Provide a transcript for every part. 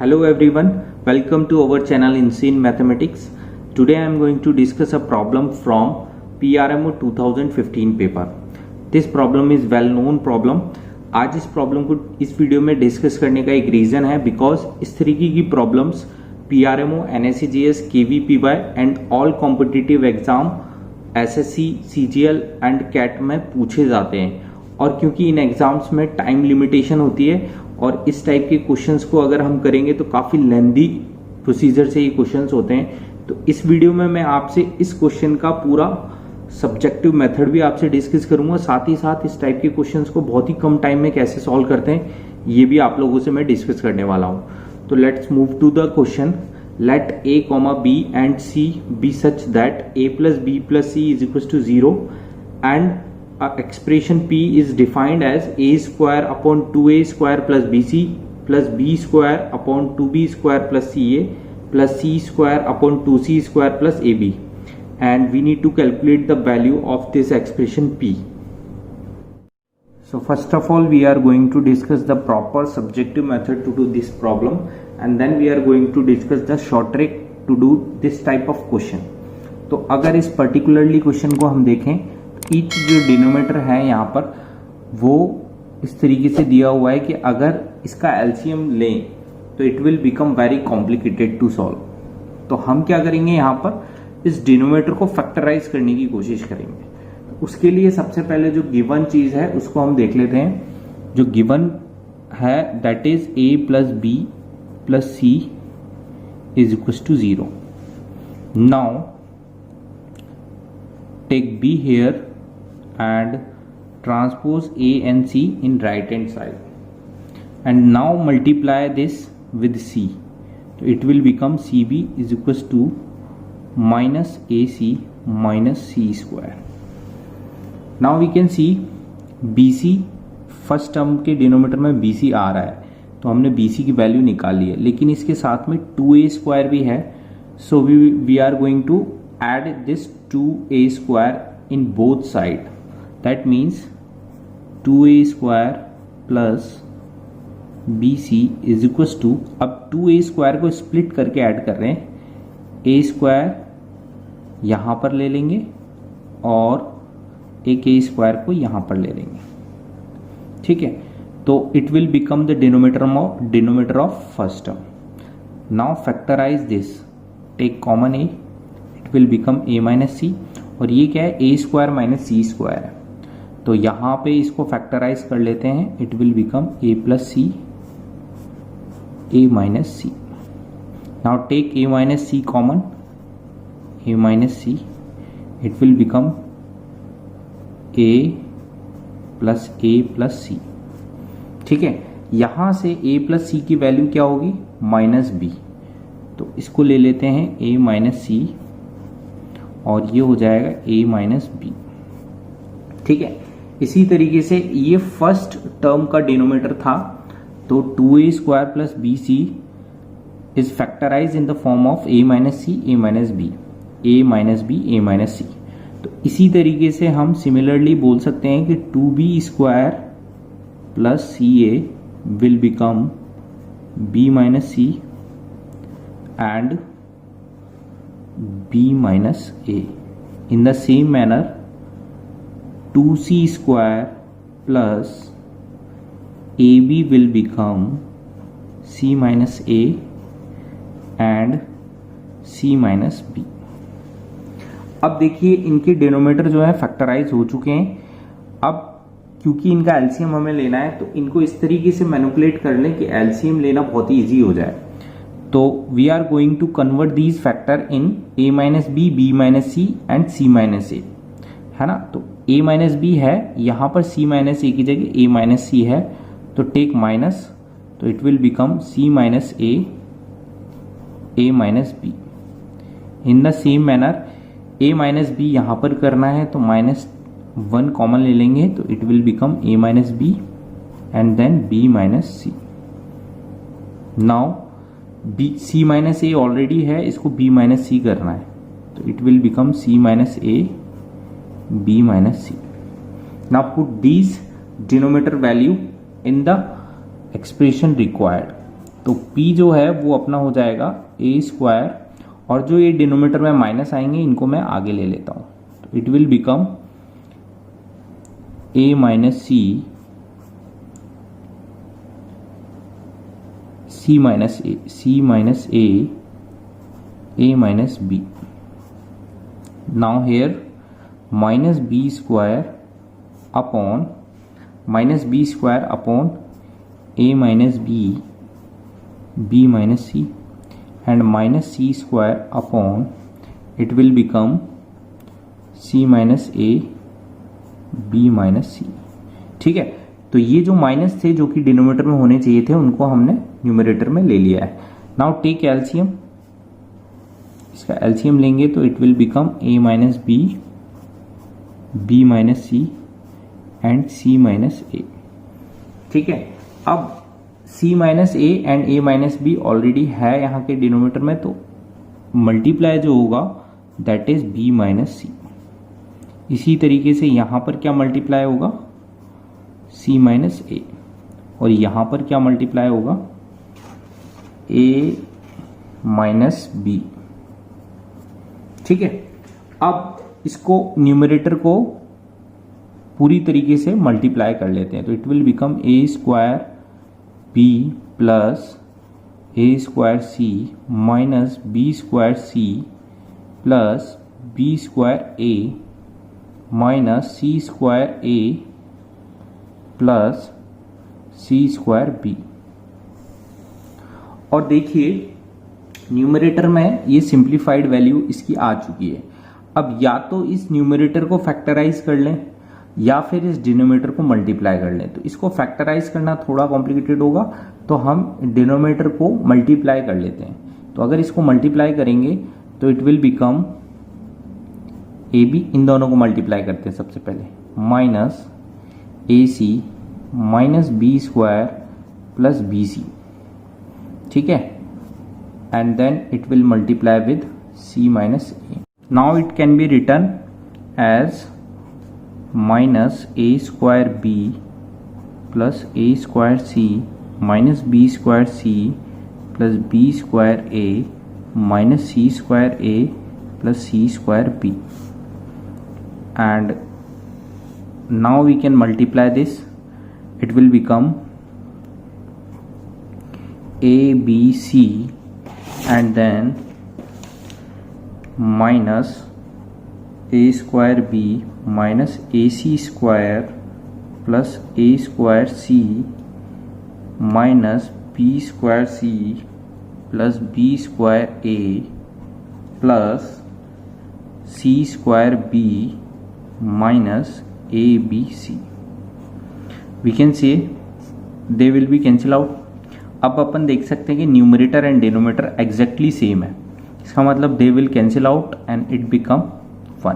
Hello everyone, welcome to our channel Insane Mathematics. Today I am going to discuss a problem from PRMO 2015 paper. This problem is well known problem. आज इस problem को इस video में discuss करने का एक reason है because इस तरीके की problems PRMO, NSCGS, KVPY and all competitive exam SSC, CGL and CAT में पूछे जाते हैं और क्योंकि इन एग्जाम्स में टाइम लिमिटेशन होती है और इस टाइप के क्वेश्चंस को अगर हम करेंगे तो काफ़ी लेंदी प्रोसीजर से ये क्वेश्चंस होते हैं। तो इस वीडियो में मैं आपसे इस क्वेश्चन का पूरा सब्जेक्टिव मेथड भी आपसे डिस्कस करूंगा, साथ ही साथ इस टाइप के क्वेश्चंस को बहुत ही कम टाइम में कैसे सॉल्व करते हैं ये भी आप लोगों से मैं डिस्कस करने वाला हूं। तो let's move to the question. Let a, b and c be such that a plus b plus c is equals to 0 and expression p is defined as a square upon 2a square plus bc plus b square upon 2b square plus ca plus c square upon 2c square plus ab, and we need to calculate the value of this expression p. So first of all we are going to discuss the proper subjective method to do this problem, and then we are going to discuss the short trick to do this type of question. तो अगर इस particularly question को हम देखें, each जो denominator है यहाँ पर वो इस तरीके से दिया हुआ है कि अगर इसका एलसीएम लें तो it will become very complicated to solve. तो हम क्या करेंगे, यहाँ पर इस डिनोमीटर को फैक्टराइज करने की कोशिश करेंगे। उसके लिए सबसे पहले जो गिवन चीज है उसको हम देख लेते हैं। जो गिवन है that is a plus B plus C is equal to 0। Now take b here and transpose a and c in right hand side and now multiply this with c, so it will become cb is equals to minus ac minus c square. Now we can see bc first term के denominator में bc आ रहा है तो हमने bc की value निकाल ली है, लेकिन इसके साथ में 2a स्क्वायर भी है, so we are going to add this 2a square in both side. That means 2a square plus bc is equals to, अब 2a स्क्वायर को स्प्लिट करके ऐड कर रहे हैं, a स्क्वायर यहाँ पर ले लेंगे और एक a स्क्वायर को यहाँ पर ले लेंगे, ठीक है। तो it will become the denominator of first term. Now factorise this, take common a, it will become a minus c, और ये क्या है, a square minus C square है, तो यहाँ पे इसको फैक्टराइज कर लेते हैं, it will become a plus C a minus C. Now take a minus C common, a minus C, it will become a plus C, ठीक है। यहाँ से a प्लस सी की वैल्यू क्या होगी, माइनस b, तो इसको ले लेते हैं a माइनस सी और ये हो जाएगा a माइनस बी, ठीक है। इसी तरीके से ये फर्स्ट टर्म का डिनोमीटर था, तो 2a square plus B C is factorise in the form of a minus C a minus B, a minus B a minus C. तो इसी तरीके से हम सिमिलरली बोल सकते हैं कि 2b square plus C A will become b minus C and b minus a. In the same manner 2c square plus ab will become c minus a and c minus b. अब देखिए इनके denominator जो है factorise हो चुके हैं। अब क्योंकि इनका एलसीएम हमें लेना है तो इनको इस तरीके से मैनिपुलेट कर लें कि एलसीएम लेना बहुत ही ईजी हो जाए। तो we are going to convert these factor in a minus B, b minus C and c minus A, है ना। तो a माइनस बी है, यहाँ पर c माइनस ए की जगह a माइनस सी है, तो टेक माइनस, तो it will become c minus a minus B. In the same manner a minus B यहाँ पर करना है तो माइनस 1 कॉमन ले लेंगे, तो it will become a minus B and then b minus C. Now c minus A already है, इसको b माइनस सी करना है, तो it will become c minus A b minus C. Now put these denominator value in the expression required. तो p जो है वो अपना हो जाएगा a स्क्वायर, और जो ये डिनोमिनेटर में माइनस आएंगे इनको मैं आगे ले लेता हूँ, तो it will become a minus c minus a, c minus a minus b. Now here minus b square upon a minus b minus c, and minus c square upon it will become c minus a b minus c. ठीक है, तो ये जो minus थे जो कि denominator में होने चाहिए थे उनको हमने न्यूमरेटर में ले लिया है. नाउ टेक एलसीएम, इसका एलसीएम लेंगे तो it will become a minus b minus C and c minus a. ठीक है, अब c minus a and a minus b already है यहाँ के डिनोमिनेटर में, तो मल्टीप्लाई जो होगा that is b minus c. इसी तरीके से यहाँ पर क्या मल्टीप्लाई होगा, c माइनस a, और यहाँ पर क्या मल्टीप्लाई होगा, a माइनस b. ठीक है, अब इसको न्यूमरेटर को पूरी तरीके से मल्टीप्लाई कर लेते हैं, तो it will become a square b plus a square c minus b square c plus b square a minus c square a plus c square b. और देखिए न्यूमरेटर में ये सिंप्लीफाइड वैल्यू इसकी आ चुकी है. अब या तो इस न्यूमरेटर को फैक्टराइज कर लें या फिर इस डिनोमिनेटर को मल्टीप्लाई कर लें. तो इसको फैक्टराइज करना थोड़ा कॉम्प्लिकेटेड होगा, तो हम डिनोमिनेटर को मल्टीप्लाई कर लेते हैं. तो अगर इसको मल्टीप्लाई करेंगे तो it will become A B, इन दोनों को मल्टीप्लाई करते हैं सबसे पहले, minus A C minus B square plus B C. ठीक है, and then it will multiply with c minus a. Now it can be written as minus a square b plus a square c minus b square c plus b square a minus c square a plus c square b. And now we can multiply this, it will become a b c and then minus a square b minus ac square plus a square c minus b square c plus b square a plus c square b minus abc. We can say they will be cancel out. अब अपन देख सकते हैं कि numerator and denominator exactly same है, इसका मतलब they will cancel out and it become 1.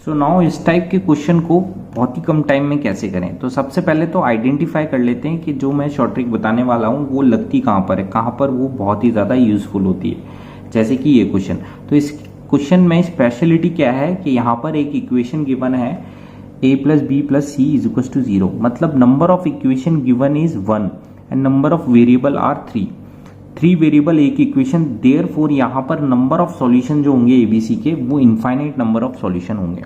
So now इस type के क्वेश्चन को बहुत ही कम टाइम में कैसे करें. तो सबसे पहले तो आइडेंटिफाई कर लेते हैं कि जो मैं शॉर्ट ट्रिक बताने वाला हूँ वो लगती कहाँ पर है, कहाँ पर वो बहुत ही ज़्यादा यूजफुल होती है. जैसे कि ये क्वेश्चन, तो इस क्वेश्चन में स्पेशलिटी क्या है कि यहाँ पर एक इक्वेशन गिवन है a plus B plus C is equal to 0, मतलब number of equation given is 1 and number of variable are 3. 3 variable एक इक्वेशन, देयरफॉर यहाँ पर नंबर ऑफ सॉल्यूशन जो होंगे एबीसी के वो इनफाइनाइट नंबर ऑफ सॉल्यूशन होंगे.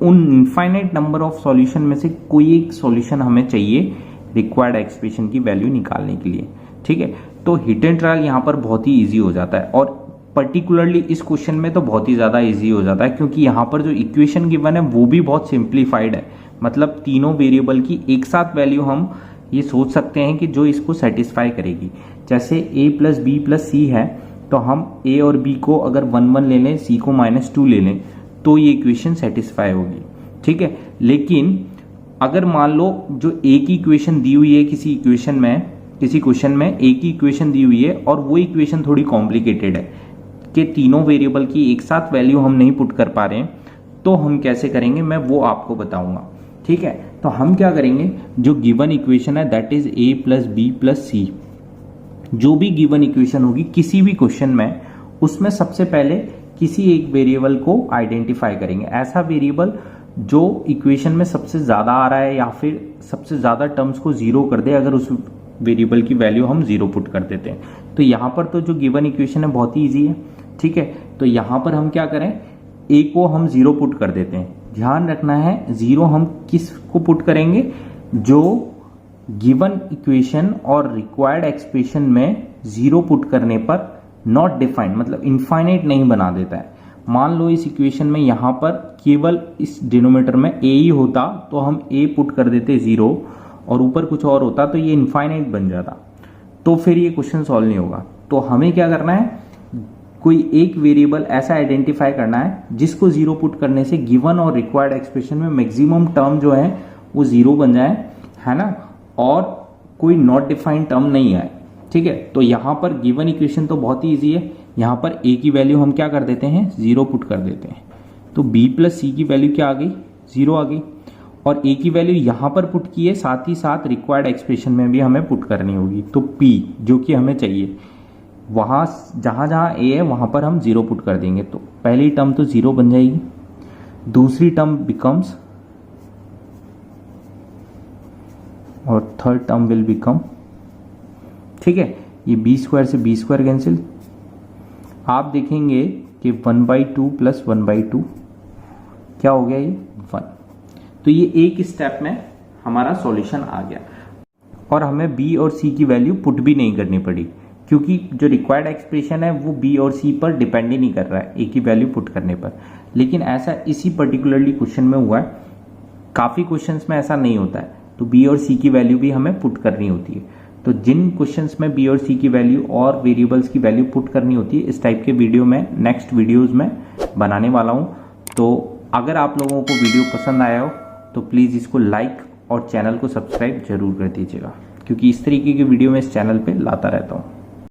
उन इनफाइनाइट नंबर ऑफ सॉल्यूशन में से कोई एक सॉल्यूशन हमें चाहिए रिक्वायर्ड एक्सप्रेशन की वैल्यू निकालने के लिए. ठीक है, तो हिट एंड ट्रायल यहाँ पर बहुत ही ईजी हो जाता है, और पर्टिकुलरली इस क्वेश्चन में तो बहुत ही ज़्यादा इजी हो जाता है, क्योंकि यहाँ पर जो इक्वेशन गिवन है वो भी बहुत सिंप्लीफाइड है. मतलब तीनों वेरिएबल की एक साथ वैल्यू हम ये सोच सकते हैं कि जो इसको सेटिस्फाई करेगी. जैसे a प्लस बी प्लस सी है, तो हम a और b को अगर 1 1 ले लें, c को -2 ले लें, तो ये इक्वेशन सेटिस्फाई होगी. ठीक है, लेकिन अगर मान लो जो a की इक्वेशन दी हुई है किसी क्वेश्चन में a की इक्वेशन दी हुई है और वो इक्वेशन थोड़ी कॉम्प्लिकेटेड है कि तीनों वेरिएबल की एक साथ वैल्यू हम नहीं पुट कर पा रहे हैं, तो हम कैसे करेंगे मैं वो आपको बताऊंगा. ठीक है, तो हम क्या करेंगे, जो गिवन इक्वेशन है that is a plus B plus C, जो भी गिवन इक्वेशन होगी किसी भी क्वेश्चन में, उसमें सबसे पहले किसी एक वेरिएबल को आइडेंटिफाई करेंगे. ऐसा वेरिएबल जो इक्वेशन में सबसे ज्यादा आ रहा है या फिर सबसे ज्यादा टर्म्स को जीरो कर दे. अगर उस वेरिएबल की वैल्यू हम 0 पुट कर देते हैं। तो यहाँ पर तो जो गिवन इक्वेशन है बहुत ही ईजी है, ठीक है। तो यहाँ पर हम क्या करें, ए को हम 0 पुट कर देते हैं। ध्यान रखना है 0 हम किस को पुट करेंगे, जो गिवन इक्वेशन और रिक्वायर्ड एक्सप्रेशन में 0 पुट करने पर नॉट डिफाइंड मतलब इनफाइनाइट नहीं बना देता है। मान लो इस इक्वेशन में यहां पर केवल इस डिनोमिनेटर में ए ही होता तो हम ए पुट कर देते 0 और ऊपर कुछ और होता तो ये इनफाइनाइट बन जाता, तो फिर ये क्वेश्चन सॉल्व नहीं होगा। तो हमें क्या करना है, कोई एक वेरिएबल ऐसा आइडेंटिफाई करना है जिसको 0 पुट करने से गिवन और रिक्वायर्ड एक्सप्रेशन में मैक्सिमम टर्म जो है वो 0 बन जाए, है ना, और कोई नॉट डिफाइंड टर्म नहीं आए, ठीक है। तो यहां पर गिवन इक्वेशन तो बहुत ही ईजी है। यहां पर ए की वैल्यू हम क्या कर देते हैं, 0 पुट कर देते हैं। तो बी प्लस सी की वैल्यू क्या आ गई, 0 आ गई। और ए की वैल्यू यहां पर पुट की है, साथ ही साथ रिक्वायर्ड एक्सप्रेशन में भी हमें पुट करनी होगी। तो पी जो कि हमें चाहिए, वहां जहां जहां ए है वहां पर हम 0 पुट कर देंगे। तो पहली टर्म तो 0 बन जाएगी, दूसरी टर्म बिकम्स, और थर्ड टर्म विल बिकम, ठीक है। ये बी स्क्वायर से बी स्क्वायर कैंसिल, आप देखेंगे कि 1/2 प्लस 1/2 क्या हो गया, ये 1। तो ये एक स्टेप में हमारा सॉल्यूशन आ गया और हमें बी और सी की वैल्यू पुट भी नहीं करनी पड़ी, क्योंकि जो रिक्वायर्ड एक्सप्रेशन है वो बी और सी पर डिपेंड ही नहीं कर रहा है ए की वैल्यू पुट करने पर। लेकिन ऐसा इसी पर्टिकुलरली क्वेश्चन में हुआ है, काफी क्वेश्चंस में ऐसा नहीं होता है। तो बी और सी की वैल्यू भी हमें पुट करनी होती है। तो जिन क्वेश्चंस में बी और सी की वैल्यू और वेरिएबल्स की वैल्यू पुट करनी होती है, इस टाइप के वीडियो में नेक्स्ट वीडियोस में बनाने वाला हूं। तो अगर आप लोगों को वीडियो पसंद आया हो तो प्लीज़ इसको लाइक और चैनल को सब्सक्राइब जरूर कर दीजिएगा, क्योंकि इस तरीके की वीडियो मैं इस चैनल पे लाता रहता हूँ।